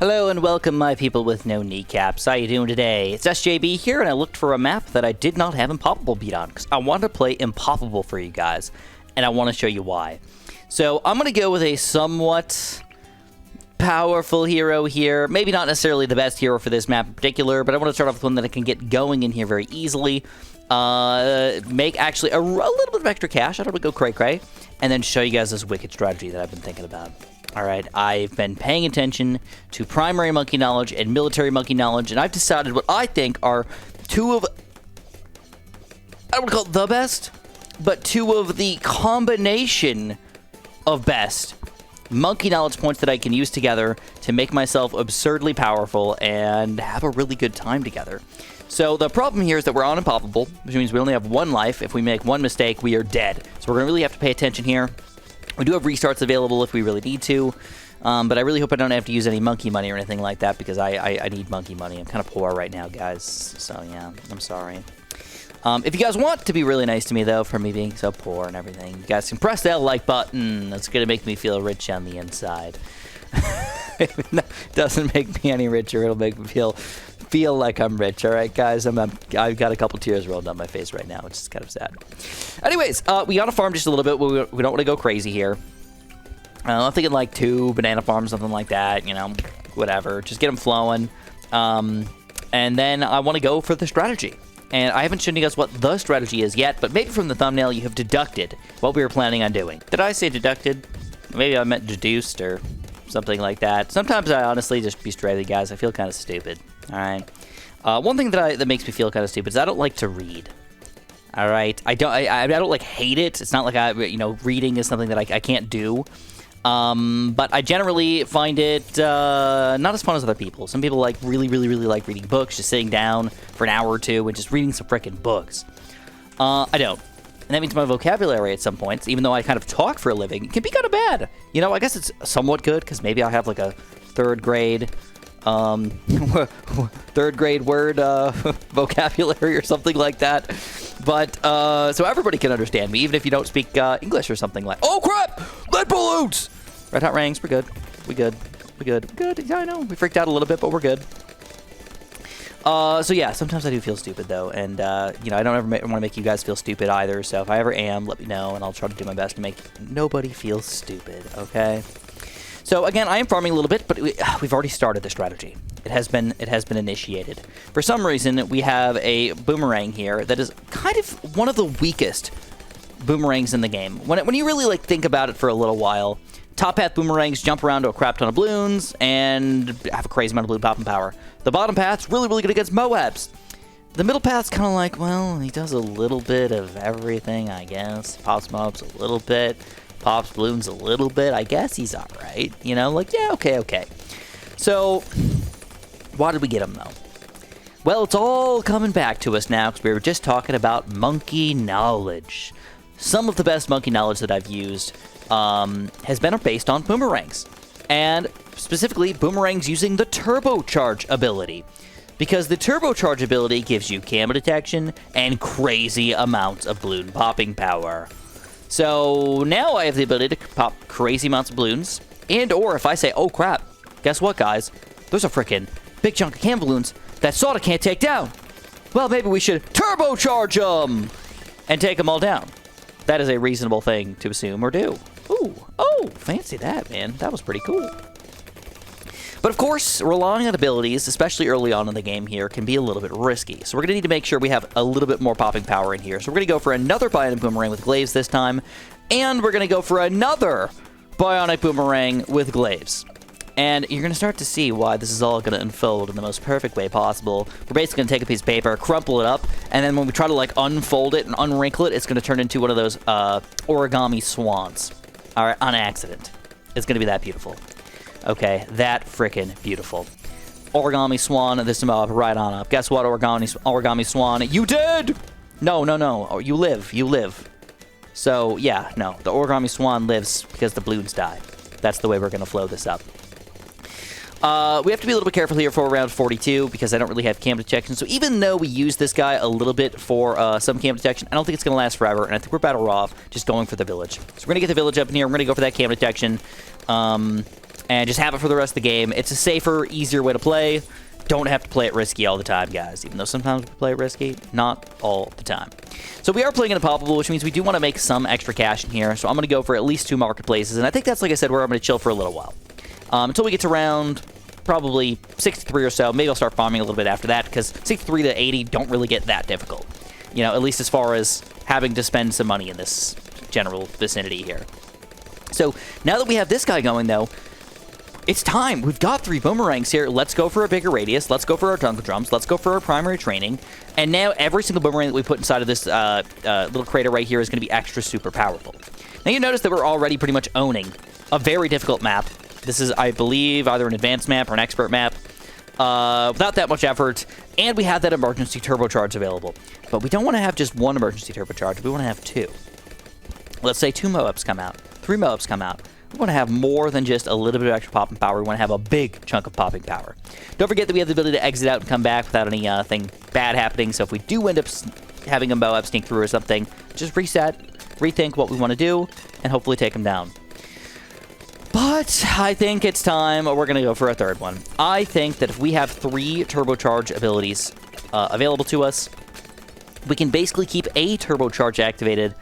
Hello and welcome, my people with no kneecaps. How you doing today? It's SJB here, and I looked for a map that I did not have Impoppable beat on, because I wanted to play Impoppable for you guys, and I want to show you why. So, I'm going to go with a somewhat powerful hero here. Maybe not necessarily the best hero for this map in particular, but I want to start off with one that I can get going in here very easily. Make actually a little bit of extra cash. I don't want to go cray-cray. And then show you guys this wicked strategy that I've been thinking about. Alright, I've been paying attention to primary monkey knowledge and military monkey knowledge, and I've decided what I think are two of, I don't want to call it the best, but two of the combination of best monkey knowledge points that I can use together to make myself absurdly powerful and have a really good time together. So the problem here is that we're on Impoppable, which means we only have one life. If we make one mistake, we are dead. So we're going to really have to pay attention here. We do have restarts available if we really need to, but I really hope I don't have to use any monkey money or anything like that, because I need monkey money. I'm kind of poor right now, guys, so yeah, I'm sorry. If you guys want to be really nice to me, though, for me being so poor and everything, you guys can press that like button. That's going to make me feel rich on the inside. It doesn't make me any richer. It'll make me feel like I'm rich. All right, guys, I've got a couple tears rolled down my face right now, which is kind of sad. Anyways, we got to farm just a little bit. We don't want to go crazy here. I'm thinking like 2 banana farms, something like that, you know, whatever. Just get them flowing. And then I want to go for the strategy. And I haven't shown you guys what the strategy is yet, but maybe from the thumbnail you have deducted what we were planning on doing. Did I say deducted? Maybe I meant deduced or something like that. Sometimes I honestly just be straight with you guys. I feel kind of stupid. All right. One thing that makes me feel kind of stupid is I don't like to read. All right. I don't like hate it. It's not like reading is something that I can't do. But I generally find it not as fun as other people. Some people really like reading books, just sitting down for an hour or two and just reading some frickin' books. I don't. And that means my vocabulary at some points, even though I kind of talk for a living, can be kind of bad. You know, I guess it's somewhat good, because maybe I have like a third grade word vocabulary or something like that. But, so everybody can understand me, even if you don't speak English or something like, oh crap, lead balloons! Red hot rings, we're good. We good. Yeah, I know, we freaked out a little bit, but we're good. So yeah, sometimes I do feel stupid though, and you know, I don't ever want to make you guys feel stupid either, so if I ever am, let me know, and I'll try to do my best to make nobody feel stupid, okay? So again, I am farming a little bit, but we've already started the strategy. It has been initiated. For some reason, we have a Boomerang here that is kind of one of the weakest Boomerangs in the game. When you really think about it for a little while, top path Boomerangs jump around to a crap ton of balloons and have a crazy amount of balloon popping power. The bottom path's really good against Moabs. The middle path's kind of like, well, he does a little bit of everything, I guess. Pops mobs a little bit. Pops balloons a little bit. I guess he's alright. You know, like, yeah, okay. So, why did we get him, though? Well, it's all coming back to us now, because we were just talking about monkey knowledge. Some of the best monkey knowledge that I've used has been based on boomerangs. And specifically, boomerangs using the turbocharge ability. Because the turbocharge ability gives you camera detection and crazy amounts of balloon popping power. So now I have the ability to pop crazy amounts of balloons. And or if I say, oh crap, guess what guys? There's a frickin' big chunk of cam balloons that Soda can't take down. Well, maybe we should turbocharge them and take them all down. That is a reasonable thing to assume or do. Ooh, oh, fancy that, man. That was pretty cool. But of course, relying on abilities, especially early on in the game here, can be a little bit risky. So we're going to need to make sure we have a little bit more popping power in here. So we're going to go for another Bionic Boomerang with Glaives this time. And we're going to go for another Bionic Boomerang with Glaives. And you're going to start to see why this is all going to unfold in the most perfect way possible. We're basically going to take a piece of paper, crumple it up, and then when we try to unfold it and unwrinkle it, it's going to turn into one of those origami swans. All right, on accident. It's going to be that beautiful. Okay, that frickin' beautiful. Origami swan, this mob right on up. Guess what, origami swan? You did! No. Oh, you live. So, yeah, no. The origami swan lives because the balloons die. That's the way we're going to flow this up. We have to be a little bit careful here for round 42 because I don't really have cam detection. So even though we use this guy a little bit for some cam detection, I don't think it's going to last forever. And I think we're better off just going for the village. So we're going to get the village up in here. We're going to go for that cam detection. and just have it for the rest of the game. It's a safer, easier way to play. Don't have to play it risky all the time, guys. Even though sometimes we play it risky, not all the time. So we are playing in a poppable, which means we do want to make some extra cash in here. So I'm going to go for at least 2 marketplaces. And I think that's, like I said, where I'm going to chill for a little while. Until we get to around probably 63 or so. Maybe I'll start farming a little bit after that, because 63 to 80 don't really get that difficult. You know, at least as far as having to spend some money in this general vicinity here. So now that we have this guy going, though, it's time. We've got 3 boomerangs here. Let's go for a bigger radius. Let's go for our jungle drums. Let's go for our primary training. And now every single boomerang that we put inside of this little crater right here is going to be extra super powerful. Now you notice that we're already pretty much owning a very difficult map. This is, I believe, either an advanced map or an expert map. Without that much effort. And we have that emergency turbocharge available. But we don't want to have just 1 emergency turbocharge. We want to have 2. Let's say 2 Moabs come out. 3 Moabs come out. We want to have more than just a little bit of extra popping power. We want to have a big chunk of popping power. Don't forget that we have the ability to exit out and come back without anything bad happening. So if we do end up having a Moab sneak through or something, just reset, rethink what we want to do, and hopefully take them down. But I think it's time we're going to go for a 3rd one. I think that if we have 3 turbocharge abilities available to us, we can basically keep a turbocharge activated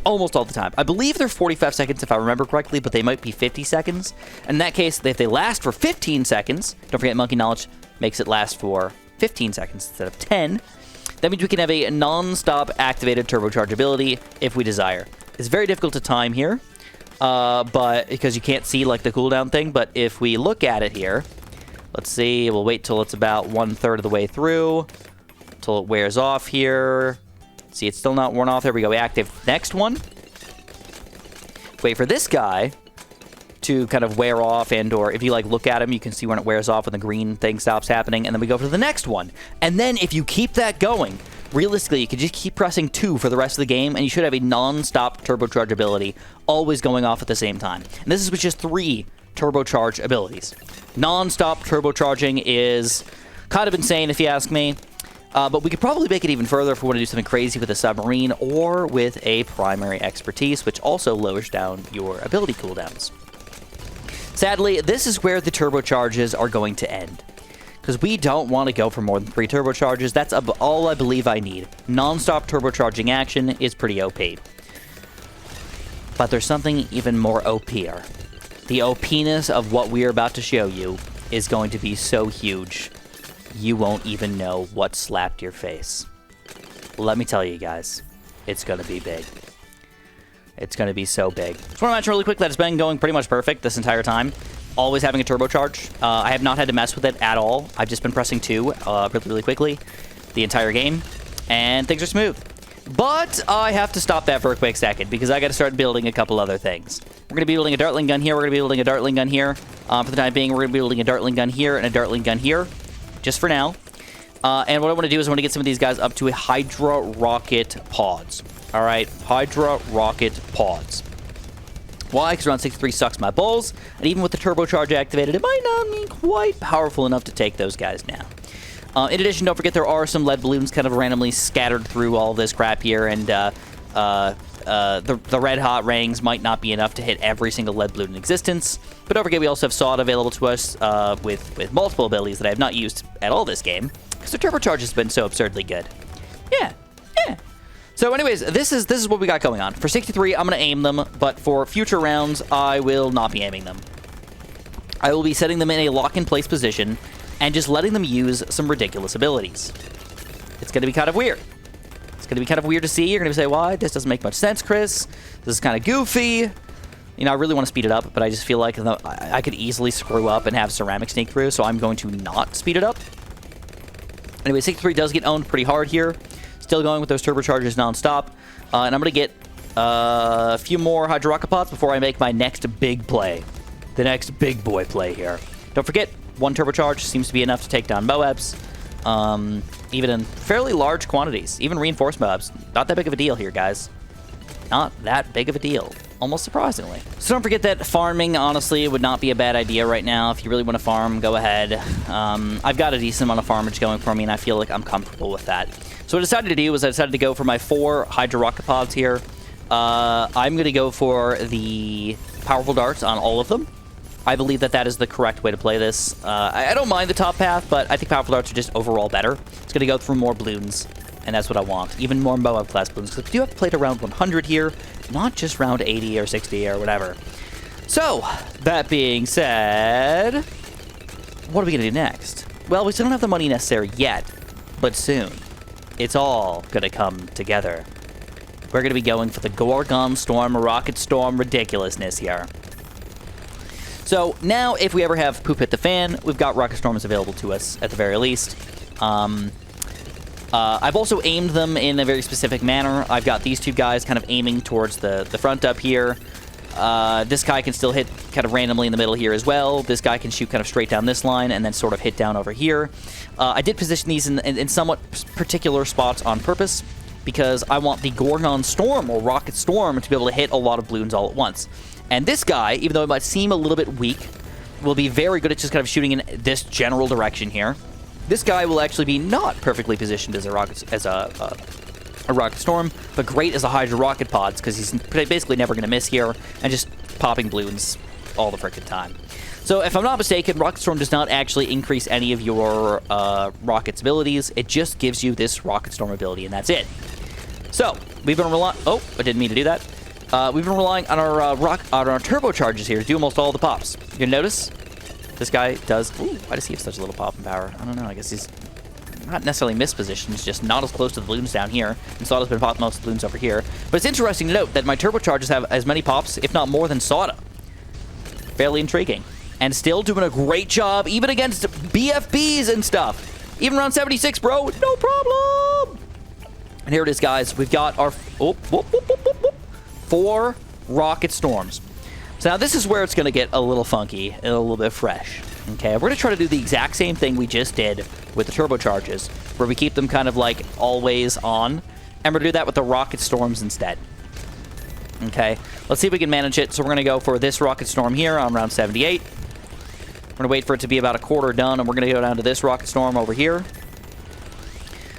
almost all the time. I believe they're 45 seconds if I remember correctly, but they might be 50 seconds. In that case, if they last for 15 seconds, don't forget Monkey Knowledge makes it last for 15 seconds instead of 10. That means we can have a non-stop activated turbocharge ability if we desire. It's very difficult to time here, but because you can't see like the cooldown thing. But if we look at it here, let's see, we'll wait till it's about 1/3 of the way through, till it wears off here. See, it's still not worn off. There we go. We active next one. Wait for this guy to kind of wear off, and or if you like look at him, you can see when it wears off when the green thing stops happening, and then we go for the next one. And then if you keep that going, realistically, you can just keep pressing 2 for the rest of the game, and you should have a non-stop turbocharge ability always going off at the same time. And this is with just 3 turbocharge abilities. Non-stop turbocharging is kind of insane if you ask me. But we could probably make it even further if we want to do something crazy with a submarine or with a primary expertise, which also lowers down your ability cooldowns. Sadly, this is where the turbocharges are going to end, because we don't want to go for more than 3 turbocharges. That's all I believe I need. Non-stop turbocharging action is pretty OP. But there's something even more OPer. The OPness of what we are about to show you is going to be so huge, you won't even know what slapped your face. Let me tell you guys, it's going to be big. It's going to be so big. Just want to mention really quick that it's been going pretty much perfect this entire time. Always having a turbocharge. I have not had to mess with it at all. I've just been pressing 2 really quickly the entire game, and things are smooth. But I have to stop that for a quick second, because I got to start building a couple other things. We're going to be building a Dartling gun here. We're going to be building a Dartling gun here. For the time being, we're going to be building a Dartling gun here and a Dartling gun here, just for now. And what I want to do is I want to get some of these guys up to a Hydra Rocket Pods. All right, Hydra Rocket Pods. Why? Because round 63 sucks my balls, and even with the turbocharge activated, it might not be quite powerful enough to take those guys down. In addition, don't forget there are some lead balloons kind of randomly scattered through all this crap here, and the red hot rings might not be enough to hit every single lead balloon in existence. But don't forget we also have Sawed available to us with multiple abilities that I have not used at all this game, because the turbocharge has been so absurdly good. Yeah. So anyways, this is what we got going on. For 63, I'm going to aim them, but for future rounds, I will not be aiming them. I will be setting them in a lock-in-place position and just letting them use some ridiculous abilities. It's going to be kind of weird. It's going to be kind of weird to see. You're going to say, why? This doesn't make much sense, Chris. This is kind of goofy. You know, I really want to speed it up, but I just feel like I could easily screw up and have ceramic sneak through, so I'm going to not speed it up. Anyway, 63 does get owned pretty hard here. Still going with those turbocharges non-stop. And I'm going to get a few more Hydra Rocket Pods before I make my next big play. The next big boy play here. Don't forget, 1 turbocharge seems to be enough to take down Moabs. Even in fairly large quantities. Even reinforced Moabs. Not that big of a deal here, guys. Not that big of a deal. Almost surprisingly. So don't forget that farming, honestly, would not be a bad idea right now. If you really want to farm, go ahead. I've got a decent amount of farmage going for me, and I feel like I'm comfortable with that. So what I decided to do was I decided to go for my 4 Hydra Rocket Pods here. I'm going to go for the powerful darts on all of them. I believe that that is the correct way to play this. I don't mind the top path, but I think powerful darts are just overall better. It's going to go through more balloons, and that's what I want. Even more Moab class balloons, because we do have to play to round 100 here, not just round 80 or 60 or whatever. So, that being said, what are we going to do next? Well, we still don't have the money necessary yet, but soon. It's all going to come together. We're going to be going for the Gorgon Storm, Rocket Storm ridiculousness here. So now, if we ever have Poop Hit the Fan, we've got Rocket Storms available to us at the very least. I've also aimed them in a very specific manner. I've got these two guys kind of aiming towards the front up here. This guy can still hit kind of randomly in the middle here as well. This guy can shoot kind of straight down this line and then sort of hit down over here. I did position these in somewhat particular spots on purpose because I want the Gorgon Storm or Rocket Storm to be able to hit a lot of balloons all at once. And this guy, even though it might seem a little bit weak, will be very good at just kind of shooting in this general direction here. This guy will actually be not perfectly positioned as a Rocket Storm, but great as a Hydra Rocket Pods, because he's basically never going to miss here, and just popping balloons all the frickin' time. So if I'm not mistaken, Rocket Storm does not actually increase any of your Rocket's abilities. It just gives you this Rocket Storm ability, and that's it. So, we've been relying... Oh, I didn't mean to do that. We've been relying on our turbocharges here to do almost all the pops. You notice this guy does... Ooh, why does he have such a little popping power? I don't know. I guess he's not necessarily mispositioned. He's just not as close to the balloons down here. And Sada's been popping most of the balloons over here. But it's interesting to note that my turbocharges have as many pops, if not more, than Sada. Fairly intriguing. And still doing a great job, even against BFBs and stuff. Even around 76, bro. No problem. And here it is, guys. We've got our... 4 Rocket Storms. So now this is where it's going to get a little funky and a little bit fresh. Okay, we're going to try to do the exact same thing we just did with the turbocharges, where we keep them kind of like always on, and we're going to do that with the Rocket Storms instead. Okay, let's see if we can manage it. So we're going to go for this Rocket Storm here on round 78. We're going to wait for it to be about a quarter done, and we're going to go down to this Rocket Storm over here.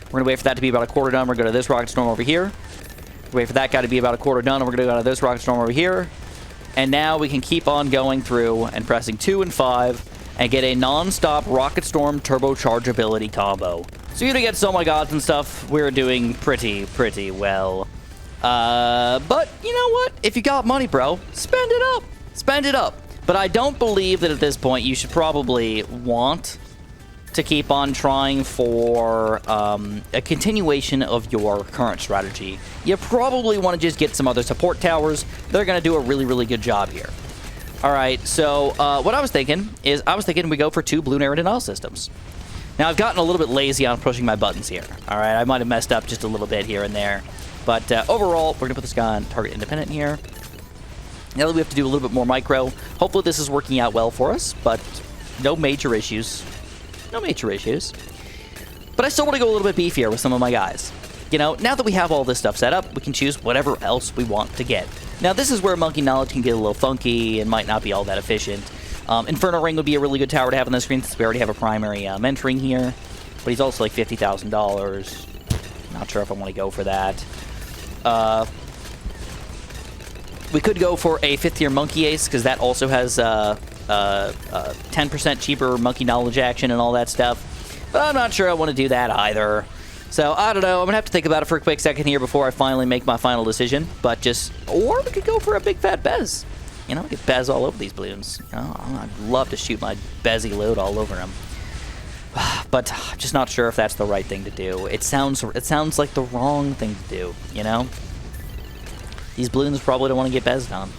We're going to wait for that to be about a quarter done. We're going to go to this Rocket Storm over here. Wait for that guy to be about a quarter done, and we're going to go to this Rocket Storm over here. And now we can keep on going through and pressing 2 and 5 and get a non-stop Rocket Storm turbocharge ability combo. So even against Oh My Gods and stuff, we're doing pretty well. But you know what? If you got money, bro, spend it up. Spend it up. But I don't believe that at this point you should probably want to keep on trying for a continuation of your current strategy. You probably want to just get some other support towers. They're going to do a really good job here. All right, so what I was thinking is we go for 2 Bloon Air denial systems. Now, I've gotten a little bit lazy on pushing my buttons here. All right, I might have messed up just a little bit here and there. But overall, we're going to put this guy on target independent here. Now that we have to do a little bit more micro, hopefully this is working out well for us, but no major issues. No major issues. But I still want to go a little bit beefier with some of my guys. You know, now that we have all this stuff set up, we can choose whatever else we want to get. Now, this is where Monkey Knowledge can get a little funky and might not be all that efficient. Inferno Ring would be a really good tower to have on the screen since we already have a primary mentoring here. But he's also like $50,000. Not sure if I want to go for that. We could go for a 5th tier Monkey Ace because that also has 10% cheaper Monkey Knowledge action and all that stuff. But I'm not sure I want to do that either. So, I don't know. I'm going to have to think about it for a quick second here before I finally make my final decision. But just... Or we could go for a big fat Bez. You know, we could Bez all over these balloons. You know, I'd love to shoot my Bezzy load all over them. But I'm just not sure if that's the right thing to do. It sounds like the wrong thing to do, you know? These balloons probably don't want to get Bezzed on.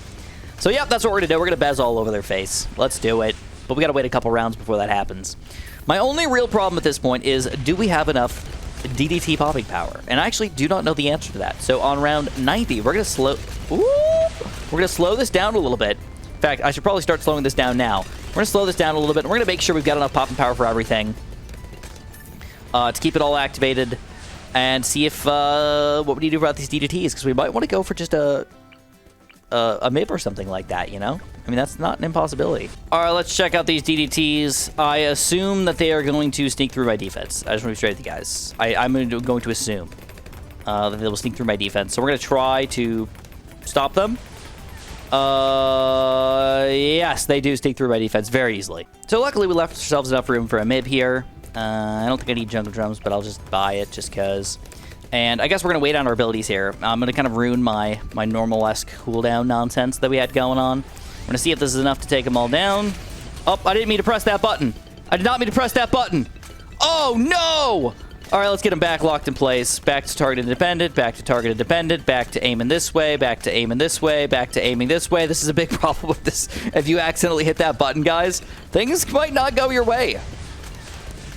So, yeah, that's what we're going to do. We're going to Bez all over their face. Let's do it. But we got to wait a couple rounds before that happens. My only real problem at this point is, do we have enough DDT popping power? And I actually do not know the answer to that. So on round 90, we're going to slow... Ooh, we're going to slow this down a little bit. In fact, I should probably start slowing this down now. We're going to slow this down a little bit, and we're going to make sure we've got enough popping power for everything. To keep it all activated. And see if... what we need to do about these DDTs, because we might want to go for just a MIB or something like that, you know? I mean, that's not an impossibility. All right, let's check out these DDTs. I assume that they are going to sneak through my defense. I just want to be straight with you guys. I'm going to assume that they will sneak through my defense. So we're going to try to stop them. Yes, they do sneak through my defense very easily. So luckily we left ourselves enough room for a MIB here. I don't think I need jungle drums, but I'll just buy it just because. And I guess we're going to wait on our abilities here. I'm going to kind of ruin my normal-esque cooldown nonsense that we had going on. We're going to see if this is enough to take them all down. Oh, I didn't mean to press that button. I did not mean to press that button. Oh, no! All right, let's get them back locked in place. Back to target independent, back to target independent, back to aiming this way, back to aiming this way, back to aiming this way. This is a big problem with this. If you accidentally hit that button, guys, things might not go your way.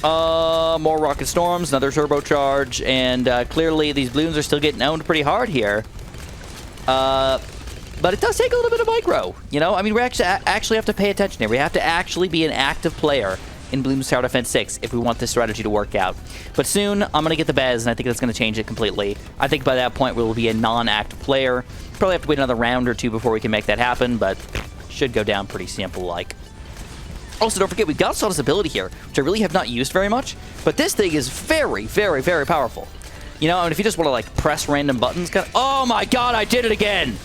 More rocket storms, another turbocharge, and clearly these balloons are still getting owned pretty hard here. But it does take a little bit of micro, you know? I mean, we actually have to pay attention here. We have to actually be an active player in Bloons Tower Defense 6 if we want this strategy to work out. But soon, I'm going to get the Bez, and I think that's going to change it completely. I think by that point, we'll be a non-active player. Probably have to wait another round or two before we can make that happen, but should go down pretty simple-like. Also, don't forget, we've got Sawdust's ability here, which I really have not used very much, but this thing is very, very, very powerful. You know, and if you just want to, like, press random buttons... Oh my god, I did it again!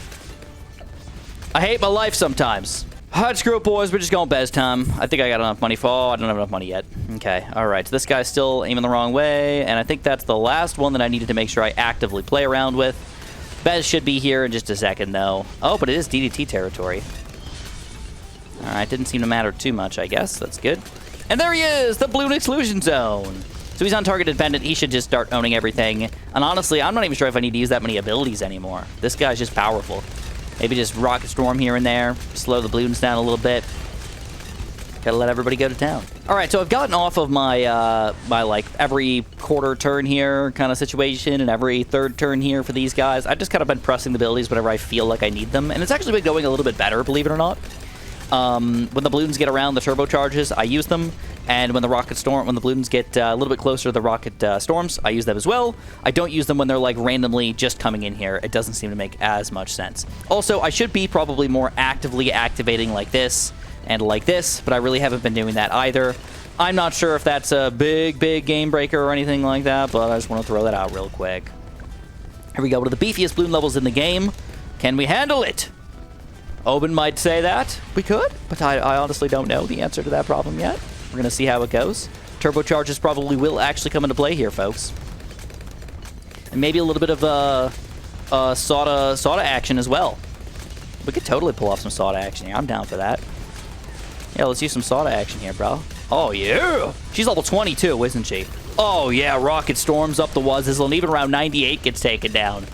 I hate my life sometimes. Alright, screw it, boys. We're just going Bez time. I think I got enough money for... Oh, I don't have enough money yet. Okay, alright. So this guy's still aiming the wrong way, and I think that's the last one that I needed to make sure I actively play around with. Bez should be here in just a second, though. Oh, but it is DDT territory. Alright, didn't seem to matter too much, I guess. That's good. And there he is! The Bloon Exclusion Zone! So he's on target independent. He should just start owning everything. And honestly, I'm not even sure if I need to use that many abilities anymore. This guy's just powerful. Maybe just Rocket Storm here and there. Slow the balloons down a little bit. Gotta let everybody go to town. Alright, so I've gotten off of my, like, every quarter turn here kind of situation and every third turn here for these guys. I've just kind of been pressing the abilities whenever I feel like I need them. And it's actually been going a little bit better, believe it or not. When the balloons get around the turbocharges, I use them. And when the balloons get a little bit closer to the rocket storms, I use them as well. I don't use them when they're like randomly just coming in here. It doesn't seem to make as much sense. Also, I should be probably more actively activating like this and like this, but I really haven't been doing that either. I'm not sure if that's a big game breaker or anything like that, but I just want to throw that out real quick. Here we go. One of the beefiest balloon levels in the game. Can we handle it? Oben might say that we could, but I honestly don't know the answer to that problem yet. We're going to see how it goes. Turbocharges probably will actually come into play here, folks. And maybe a little bit of Sawda action as well. We could totally pull off some Sawda action here. I'm down for that. Yeah, let's use some Sawda action here, bro. Oh, yeah! She's level 22, isn't she? Oh, yeah, Rocket Storms up the Wuzzle, and even around 98 gets taken down.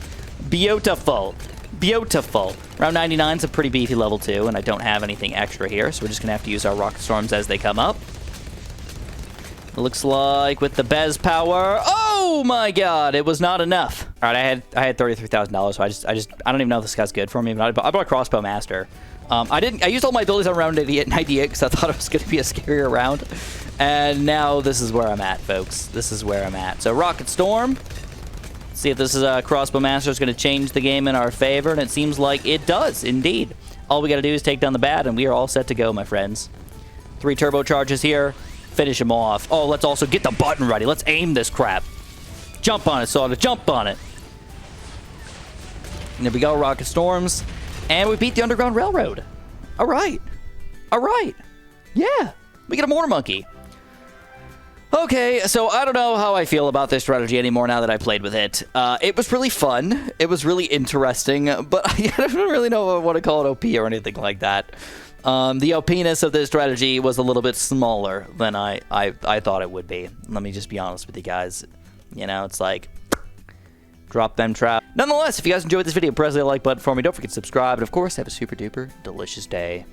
Beautiful. Beautiful. Round 99 is a pretty beefy level 2, and I don't have anything extra here, so we're just going to have to use our Rocket Storms as they come up. It looks like with the Bez power... Oh my god, it was not enough. All right, I had $33,000, so I don't even know if this guy's good for me, but I bought Crossbow Master. I used all my abilities on round 98 because I thought it was going to be a scarier round. And now this is where I'm at, folks. This is where I'm at. So Rocket Storm... See if this is a Crossbow Master is going to change the game in our favor, and it seems like it does, indeed. All we got to do is take down the bad, and we are all set to go, my friends. 3 turbocharges here. Finish him off. Oh, let's also get the button ready. Let's aim this crap. Jump on it, Sawda. Jump on it. And there we go, Rocket Storms. And we beat the Underground Railroad. All right. All right. Yeah. We get a Mortar Monkey. Okay, so I don't know how I feel about this strategy anymore now that I played with it. It was really fun. It was really interesting, but I don't really know if I want to call it OP or anything like that. The OPness of this strategy was a little bit smaller than I thought it would be. Let me just be honest with you guys. You know, it's like, drop them trap. Nonetheless, if you guys enjoyed this video, press the like button for me. Don't forget to subscribe, and of course, have a super duper delicious day.